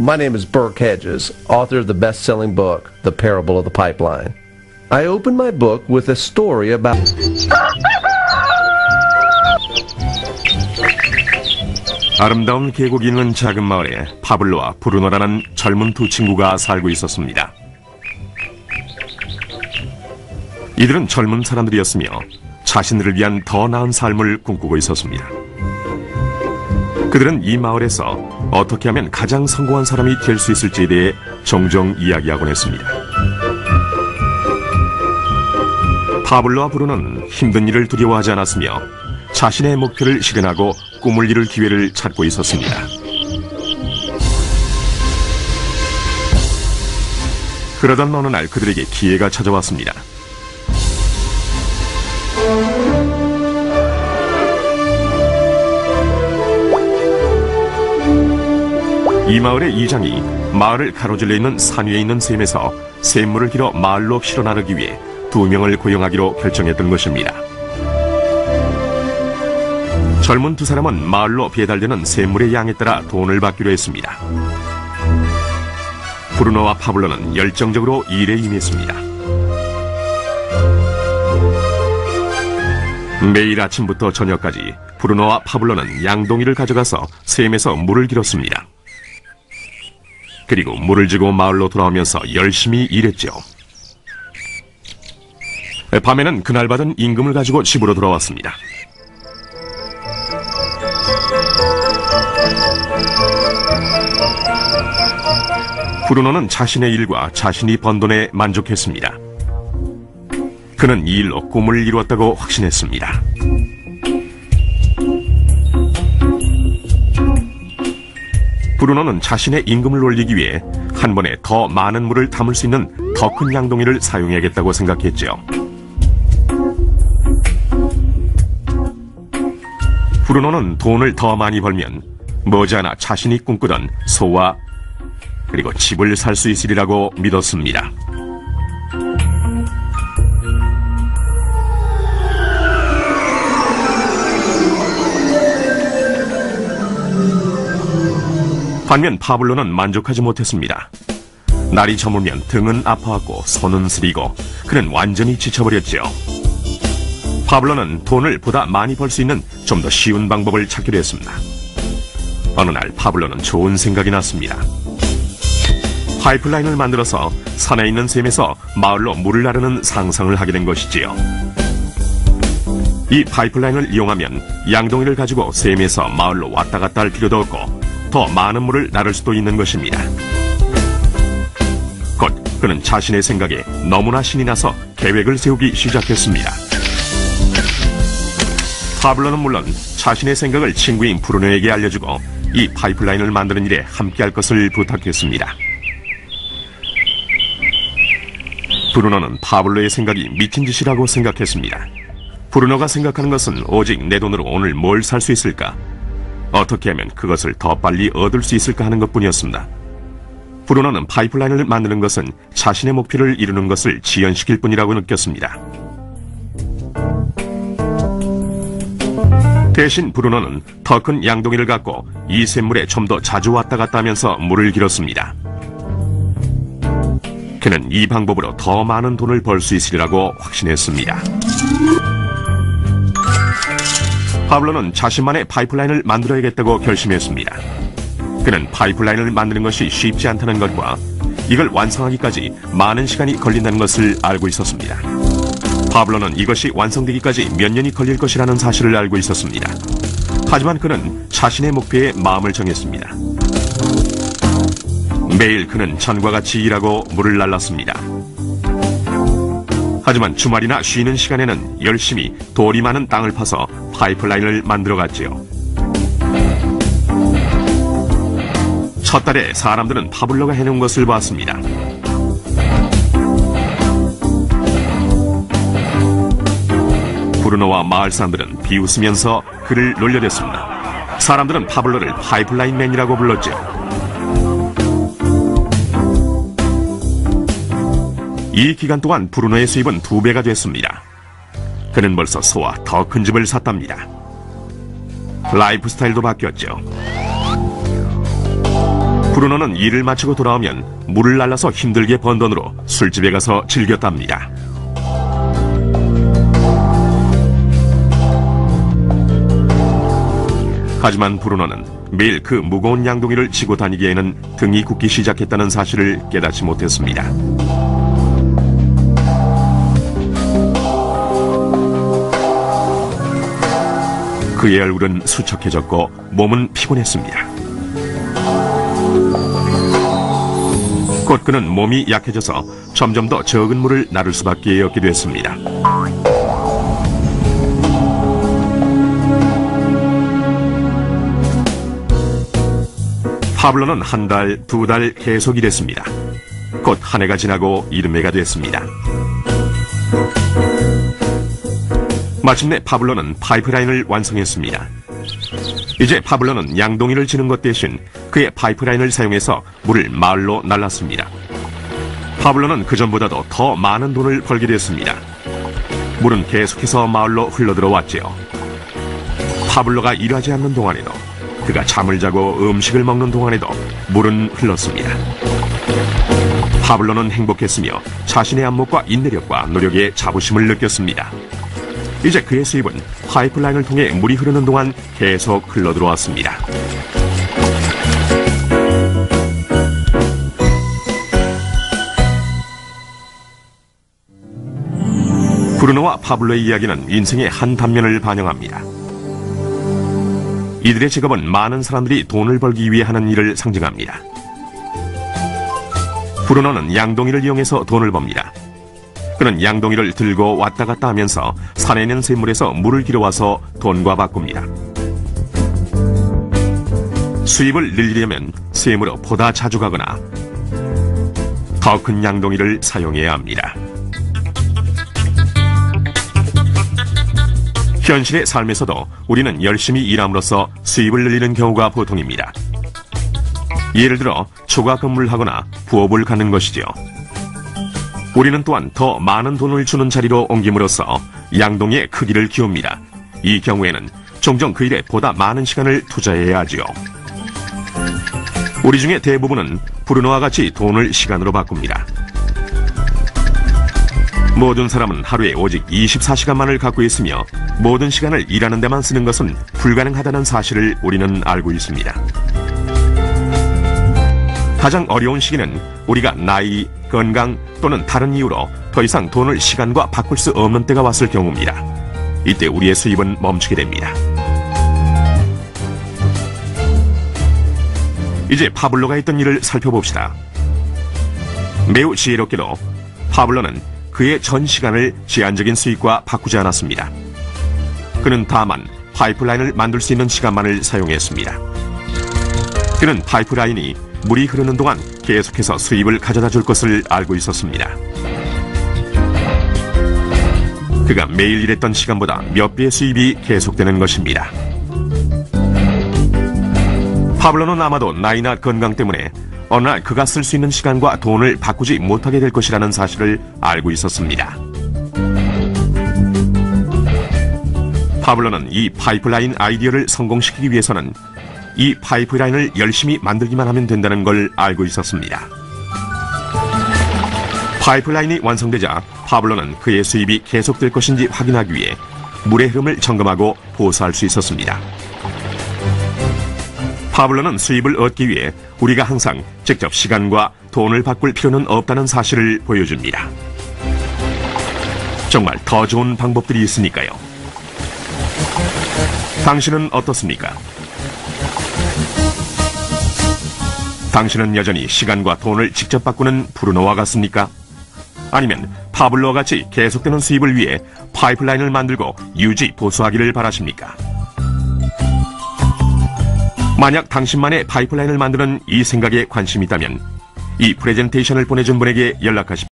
My name is Burke Hedges, author of the best-selling book, The Parable of the Pipeline. I open my book with a story about... 아름다운 계곡이 있는 작은 마을에 파블로와 브루노라는 젊은 두 친구가 살고 있었습니다. 이들은 젊은 사람들이었으며 자신들을 위한 더 나은 삶을 꿈꾸고 있었습니다. 그들은 이 마을에서 어떻게 하면 가장 성공한 사람이 될 수 있을지에 대해 종종 이야기하곤 했습니다. 파블로와 브루노는 힘든 일을 두려워하지 않았으며 자신의 목표를 실현하고 꿈을 이룰 기회를 찾고 있었습니다. 그러던 어느 날 그들에게 기회가 찾아왔습니다. 이 마을의 이장이 마을을 가로질러 있는 산 위에 있는 샘에서 샘물을 길어 마을로 실어 나르기 위해 2명을 고용하기로 결정했던 것입니다. 젊은 두 사람은 마을로 배달되는 샘물의 양에 따라 돈을 받기로 했습니다. 브루노와 파블로는 열정적으로 일에 임했습니다. 매일 아침부터 저녁까지 브루노와 파블로는 양동이를 가져가서 샘에서 물을 길었습니다. 그리고 물을 지고 마을로 돌아오면서 열심히 일했죠. 밤에는 그날 받은 임금을 가지고 집으로 돌아왔습니다. 브루노는 자신의 일과 자신이 번 돈에 만족했습니다. 그는 이 일로 꿈을 이루었다고 확신했습니다. 브루노는 자신의 임금을 올리기 위해 한 번에 더 많은 물을 담을 수 있는 더 큰 양동이를 사용해야겠다고 생각했죠. 브루노는 돈을 더 많이 벌면 머지않아 자신이 꿈꾸던 소와 그리고 집을 살 수 있으리라고 믿었습니다. 반면 파블로는 만족하지 못했습니다. 날이 저물면 등은 아파왔고 손은 쓰리고 그는 완전히 지쳐버렸죠. 파블로는 돈을 보다 많이 벌 수 있는 좀 더 쉬운 방법을 찾기로 했습니다. 어느 날 파블로는 좋은 생각이 났습니다. 파이프라인을 만들어서 산에 있는 샘에서 마을로 물을 나르는 상상을 하게 된 것이지요. 이 파이프라인을 이용하면 양동이를 가지고 샘에서 마을로 왔다 갔다 할 필요도 없고 더 많은 물을 나를 수도 있는 것입니다. 곧 그는 자신의 생각에 너무나 신이 나서 계획을 세우기 시작했습니다. 파블로는 물론 자신의 생각을 친구인 브루노에게 알려주고 이 파이프라인을 만드는 일에 함께할 것을 부탁했습니다. 브루노는 파블로의 생각이 미친 짓이라고 생각했습니다. 브루노가 생각하는 것은 오직 내 돈으로 오늘 뭘 살 수 있을까? 어떻게 하면 그것을 더 빨리 얻을 수 있을까 하는 것뿐이었습니다. 브루노는 파이프라인을 만드는 것은 자신의 목표를 이루는 것을 지연시킬 뿐이라고 느꼈습니다. 대신 브루노는 더 큰 양동이를 갖고 이 샘물에 좀 더 자주 왔다 갔다 하면서 물을 길었습니다. 그는 이 방법으로 더 많은 돈을 벌 수 있으리라고 확신했습니다. 파블로는 자신만의 파이프라인을 만들어야겠다고 결심했습니다. 그는 파이프라인을 만드는 것이 쉽지 않다는 것과 이걸 완성하기까지 많은 시간이 걸린다는 것을 알고 있었습니다. 파블로는 이것이 완성되기까지 몇 년이 걸릴 것이라는 사실을 알고 있었습니다. 하지만 그는 자신의 목표에 마음을 정했습니다. 매일 그는 전과 같이 일하고 물을 날랐습니다. 하지만 주말이나 쉬는 시간에는 열심히 돌이 많은 땅을 파서 파이프라인을 만들어갔지요. 첫 달에 사람들은 파블로가 해놓은 것을 봤습니다. 브루노와 마을 사람들은 비웃으면서 그를 놀려댔습니다. 사람들은 파블로를 파이프라인맨이라고 불렀죠. 이 기간 동안 브루노의 수입은 2배가 됐습니다. 그는 벌써 소와 더 큰 집을 샀답니다. 라이프 스타일도 바뀌었죠. 브루노는 일을 마치고 돌아오면 물을 날라서 힘들게 번 돈으로 술집에 가서 즐겼답니다. 하지만 브루노는 매일 그 무거운 양동이를 지고 다니기에는 등이 굽기 시작했다는 사실을 깨닫지 못했습니다. 그의 얼굴은 수척해졌고 몸은 피곤했습니다. 곧 그는 몸이 약해져서 점점 더 적은 물을 나를 수밖에 없게 됐습니다. 파블로는 한 달, 두 달 계속 일했습니다. 곧 한 해가 지나고 이듬해가 됐습니다. 마침내 파블로는 파이프라인을 완성했습니다. 이제 파블로는 양동이를 지는 것 대신 그의 파이프라인을 사용해서 물을 마을로 날랐습니다. 파블로는 그전보다도 더 많은 돈을 벌게 됐습니다. 물은 계속해서 마을로 흘러들어왔지요. 파블로가 일하지 않는 동안에도, 그가 잠을 자고 음식을 먹는 동안에도 물은 흘렀습니다. 파블로는 행복했으며 자신의 안목과 인내력과 노력에 자부심을 느꼈습니다. 이제 그의 수입은 파이프라인을 통해 물이 흐르는 동안 계속 흘러들어왔습니다. 브루노와 파블로의 이야기는 인생의 한 단면을 반영합니다. 이들의 직업은 많은 사람들이 돈을 벌기 위해 하는 일을 상징합니다. 브루노는 양동이를 이용해서 돈을 법니다. 그는 양동이를 들고 왔다 갔다 하면서 산에 있는 샘물에서 물을 길어와서 돈과 바꿉니다. 수입을 늘리려면 샘으로 보다 자주 가거나 더 큰 양동이를 사용해야 합니다. 현실의 삶에서도 우리는 열심히 일함으로써 수입을 늘리는 경우가 보통입니다. 예를 들어 초과 근무를 하거나 부업을 갖는 것이죠. 우리는 또한 더 많은 돈을 주는 자리로 옮김으로써 양동이의 크기를 키웁니다. 이 경우에는 종종 그 일에 보다 많은 시간을 투자해야 하지요. 우리 중에 대부분은 브루노와 같이 돈을 시간으로 바꿉니다. 모든 사람은 하루에 오직 24시간만을 갖고 있으며 모든 시간을 일하는 데만 쓰는 것은 불가능하다는 사실을 우리는 알고 있습니다. 가장 어려운 시기는 우리가 나이, 건강 또는 다른 이유로 더 이상 돈을 시간과 바꿀 수 없는 때가 왔을 경우입니다. 이때 우리의 수입은 멈추게 됩니다. 이제 파블로가 했던 일을 살펴봅시다. 매우 지혜롭게도 파블로는 그의 전 시간을 제한적인 수익과 바꾸지 않았습니다. 그는 다만 파이프라인을 만들 수 있는 시간만을 사용했습니다. 그는 파이프라인이 물이 흐르는 동안 계속해서 수입을 가져다 줄 것을 알고 있었습니다. 그가 매일 일했던 시간보다 몇 배의 수입이 계속되는 것입니다. 파블로는 아마도 나이나 건강 때문에 어느 날 그가 쓸 수 있는 시간과 돈을 바꾸지 못하게 될 것이라는 사실을 알고 있었습니다. 파블로는 이 파이프라인 아이디어를 성공시키기 위해서는 이 파이프라인을 열심히 만들기만 하면 된다는 걸 알고 있었습니다. 파이프라인이 완성되자 파블로는 그의 수입이 계속될 것인지 확인하기 위해 물의 흐름을 점검하고 보수할 수 있었습니다. 파블로는 수입을 얻기 위해 우리가 항상 직접 시간과 돈을 바꿀 필요는 없다는 사실을 보여줍니다. 정말 더 좋은 방법들이 있으니까요. 당신은 어떻습니까? 당신은 여전히 시간과 돈을 직접 바꾸는 브루노와 같습니까? 아니면 파블로와 같이 계속되는 수입을 위해 파이프라인을 만들고 유지 보수하기를 바라십니까? 만약 당신만의 파이프라인을 만드는 이 생각에 관심이 있다면 이 프레젠테이션을 보내준 분에게 연락하십시오.